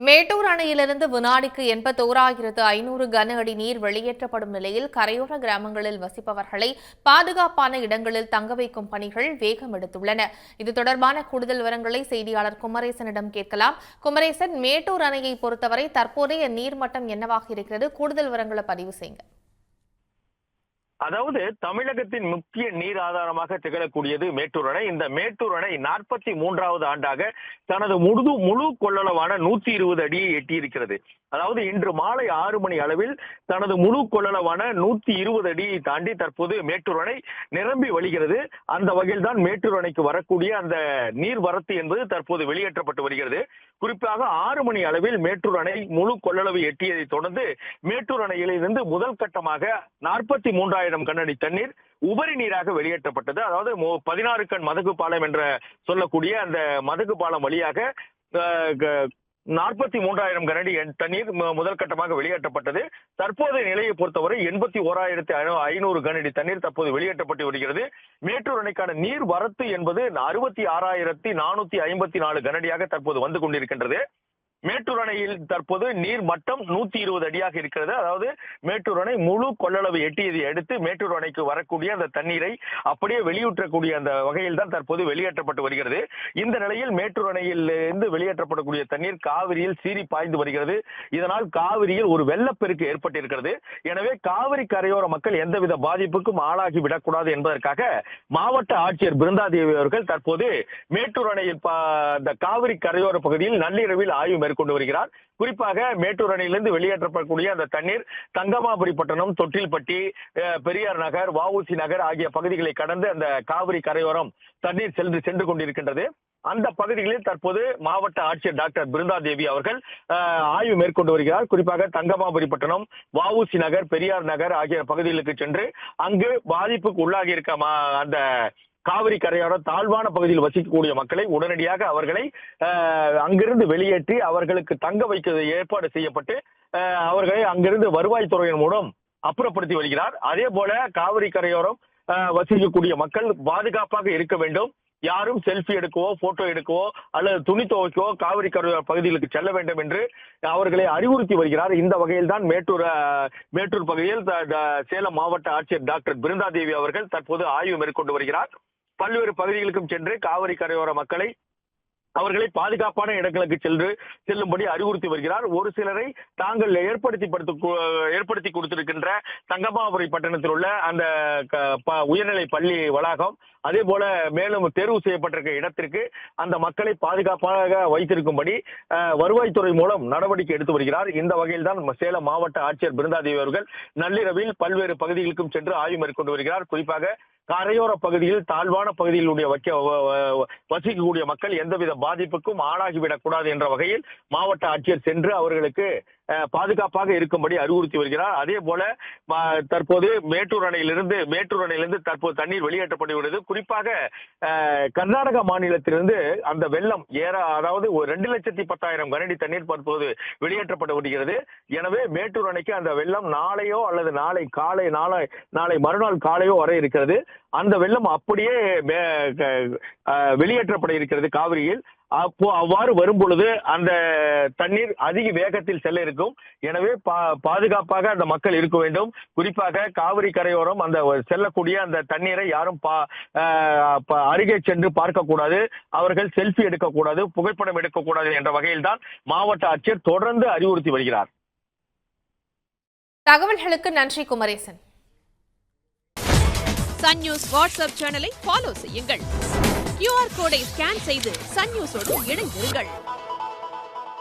மேட்டூர் அணையிலிருந்து வினாடிக்கு 81,500 கன அடி நீர் வெளியேற்றப்படும் நிலையில் கரையோர கிராமங்களில் வசிப்பவர்களை பாதுகாப்பான இடங்களில் தங்க வைக்கும் பணிகள் வேகம் எடுத்துள்ளன. இது தொடர்பான கூடுதல் விவரங்களை செய்தியாளர் குமரேசனிடம் கேட்கலாம். குமரேசன், மேட்டூர் அணையை பொறுத்தவரை தற்போதைய நீர்மட்டம் என்னவாக இருக்கிறது? கூடுதல் விவரங்களை பதிவு செய்யுங்க. அதாவது தமிழகத்தின் முக்கிய நீர் ஆதாரமாக திகழக்கூடியது மேட்டூர் அணை. இந்த மேட்டூர் அணை 43வது ஆண்டாக தனது முழு கொள்ளளவான 120 அடியை எட்டியிருக்கிறது. அதாவது இன்று மாலை 6 மணி அளவில் தனது முழு கொள்ளளவான 120 அடியை தாண்டி தற்போது மேட்டூர் அணை நிரம்பி வழிகிறது. அந்த வகையில் தான் மேட்டூர் அணைக்கு வரக்கூடிய அந்த நீர் வரத்து என்பது தற்போது வெளியேற்றப்பட்டு வருகிறது. குறிப்பாக 6 மணி அளவில் மேட்டூர் அணை முழு கொள்ளளவை எட்டியதை தொடர்ந்து மேட்டூர் அணையிலிருந்து முதல் கட்டமாக 43,000 கனஅடி தண்ணீர் உபரி நீராக வெளியேற்றப்பட்டது. அதாவது 16 கண் மதகு பாலம் என்ற சொல்லக்கூடிய அந்த மதகு பாலம் வழியாக 43,000 கனஅடி தண்ணீர் முதல் கட்டமாக வெளியேற்றப்பட்டது. தற்போதைய நிலையை பொறுத்தவரை 81,500 கனஅடி தண்ணீர் தற்போது வெளியேற்றப்பட்டு வருகிறது. மேட்டூர் அணைக்கான நீர் வரத்து என்பது 66,454 கனஅடியாக தற்போது வந்து கொண்டிருக்கின்றது. மேட்டூர் அணையில் தற்போது நீர் மட்டம் 120 அடியாக இருக்கிறது. அதாவது மேட்டூர் அணை முழு கொள்ளளவை எட்டியதை அடுத்து மேட்டூர் அணைக்கு வரக்கூடிய அந்த தண்ணீரை அப்படியே வெளியேற்றக்கூடிய அந்த வகையில் தான் தற்போது வெளியேற்றப்பட்டு வருகிறது. இந்த நிலையில் மேட்டூர் அணையில் இருந்து வெளியேற்றப்படக்கூடிய தண்ணீர் காவிரியில் சீறி பாய்ந்து வருகிறது. இதனால் காவிரியில் ஒரு வெள்ளப்பெருக்கு ஏற்பட்டிருக்கிறது. எனவே காவிரி கரையோர மக்கள் எந்தவித பாதிப்புக்கும் ஆளாகி விடக்கூடாது என்பதற்காக மாவட்ட ஆட்சியர் பிருந்தாதேவி அவர்கள் தற்போது மேட்டூர் அணையில் இந்த காவிரி கரையோர பகுதியில் நள்ளிரவில் ஆய்வு மேற்கொண்டு வருகிறார். குறிப்பாக மேட்டூர் அணையிலிருந்து வெளியேற்றப்படக்கூடிய அந்த தண்ணீர் தங்கமாபுரிப்பட்டினம், தொட்டில்பட்டி, பெரியார் நகர், வஉசி நகர் ஆகிய பகுதிகளை கடந்து அந்த காவிரி கரையோரம் தண்ணீர் சென்று கொண்டிருக்கின்றது. அந்த பகுதிகளில் தற்போது மாவட்ட ஆட்சியர் டாக்டர் பிருந்தாதேவி அவர்கள் ஆய்வு மேற்கொண்டு வருகிறார். குறிப்பாக தங்கமாபுரிப்பட்டினம், வஉசி நகர், பெரியார் நகர் ஆகிய பகுதிகளுக்கு சென்று அங்கு பாதிப்புக்கு உள்ளாகி இருக்க அந்த காவிரி கரையோர தாழ்வான பகுதியில் வசிக்கக்கூடிய மக்களை உடனடியாக அவர்களை அங்கிருந்து வெளியேற்றி அவர்களுக்கு தங்க வைக்க ஏற்பாடு செய்யப்பட்டு அவர்களை அங்கிருந்து வருவாய்த்துறையின் மூலம் அப்புறப்படுத்தி வருகிறார். அதே போல காவிரி கரையோரம் வசிக்கக்கூடிய மக்கள் பாதுகாப்பாக இருக்க வேண்டும். யாரும் செல்ஃபி எடுக்கவோ, போட்டோ எடுக்கவோ அல்லது துணி துவைக்கவோ காவிரி கரையோர பகுதிகளுக்கு செல்ல வேண்டும் என்று அவர்களை அறிவுறுத்தி வருகிறார். இந்த வகையில் தான் மேட்டூர் பகுதியில் சேலம் மாவட்ட ஆட்சியர் டாக்டர் பிருந்தாதேவி அவர்கள் தற்போது ஆய்வு மேற்கொண்டு வருகிறார். பல்வேறு பகுதிகளுக்கும் சென்று காவிரி கரையோர அவர்களை பாதுகாப்பான இடங்களுக்கு செல்லும்படி அறிவுறுத்தி வருகிறார். ஒரு சிலரை தாங்கள் ஏற்படுத்தி கொடுத்திருக்கின்ற தங்கமாபுரி பட்டணத்தில் உள்ள அந்த உயர்நிலை பள்ளி வளாகம், அதே போல மேலும் தேர்வு செய்யப்பட்டிருக்க இடத்திற்கு அந்த மக்களை பாதுகாப்பாக வைத்திருக்கும்படி வருவாய்த்துறை மூலம் நடவடிக்கை எடுத்து வருகிறார். இந்த வகையில் தான் சேலம் மாவட்ட ஆட்சியர் பிருந்தாதேவி அவர்கள் நள்ளிரவில் பல்வேறு பகுதிகளுக்கும் சென்று ஆய்வு மேற்கொண்டு வருகிறார். குறிப்பாக கரையோர பகுதியில் தாழ்வான பகுதியிலுடைய வசிக்கக்கூடிய மக்கள் எந்தவித பாதிப்புக்கும் ஆளாகிவிடக் கூடாது என்ற வகையில் மாவட்ட ஆட்சியர் சென்று அவர்களுக்கு பாதுகாப்பாக இருக்கும்படி அறிவுறுத்தி வருகிறார். அதே போல தற்போது மேட்டூர் அணையிலிருந்து தற்போது தண்ணீர் வெளியேற்றப்படுகிறது. குறிப்பாக கர்நாடக மாநிலத்திலிருந்து அந்த வெள்ளம் அதாவது 2,10,000 கனஅடி தண்ணீர் தற்போது வெளியேற்றப்பட்டு வருகிறது. எனவே மேட்டூர் அணைக்கு அந்த வெள்ளம் நாளையோ அல்லது நாளை மறுநாள் காலையோ வர இருக்கிறது. அந்த வெள்ளம் அப்படியே வெளியேற்றப்பட இருக்கிறது காவிரியில். அவ்வாறு வரும் பொழுது அந்த தண்ணீர் அதிக வேகத்தில் செல்ல இருக்கும். எனவே பாதுகாப்பாக அந்த மக்கள் இருக்க வேண்டும். குறிப்பாக காவிரி கரையோரம் அந்த செல்லக்கூடிய அந்த தண்ணீரை யாரும் அருகே சென்று பார்க்கக்கூடாது, அவர்கள் செல்ஃபி எடுக்கக்கூடாது, புகைப்படம் எடுக்கக்கூடாது என்ற வகையில் தான் மாவட்ட ஆட்சியர் தொடர்ந்து அறிவுறுத்தி வருகிறார். தகவல்களுக்கு நன்றி குமரேசன். சன் நியூஸ் வாட்ஸ்அப் சேனலை ஃபாலோ செய்யுங்கள். QR கோடை ஸ்கேன் செய்து சன் நியூஸோடு இணைந்திருங்கள்.